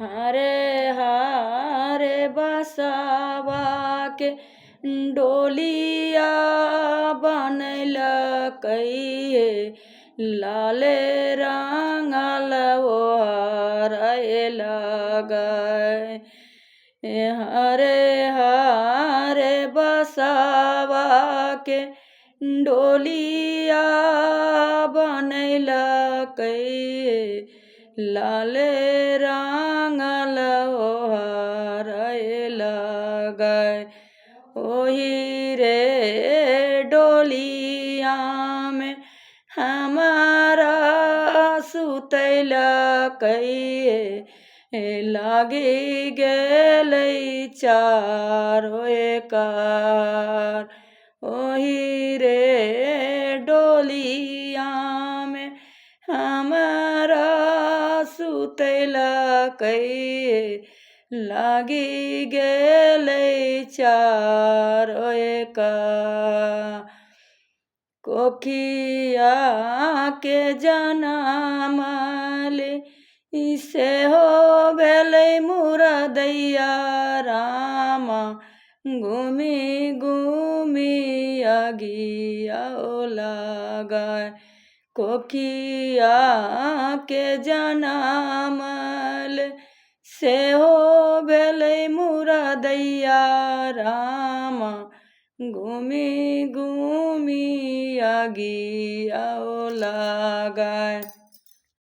हरे हरे बसवा के डोलिया बनल कहिए लाले रंगल ओहरए लगै हरे हरे बसवा के डोलिया बनल कहिए लाले रंगल ओहरए लगै ओही रे डोलिया में हमारा सुतैल कहिए लागी गेलै चारो कार ओही रे डोलिया में हमारा सुतैल कहिए लागी गेलै चारो कार कोखिया के जनमले सेहो भेलै मुरदैया रामा घूमी घूमी अगिया लगै कोखिया के जनमल सेहो भेलै मुरदैया रामा घूमी घूमी अगिया लगै।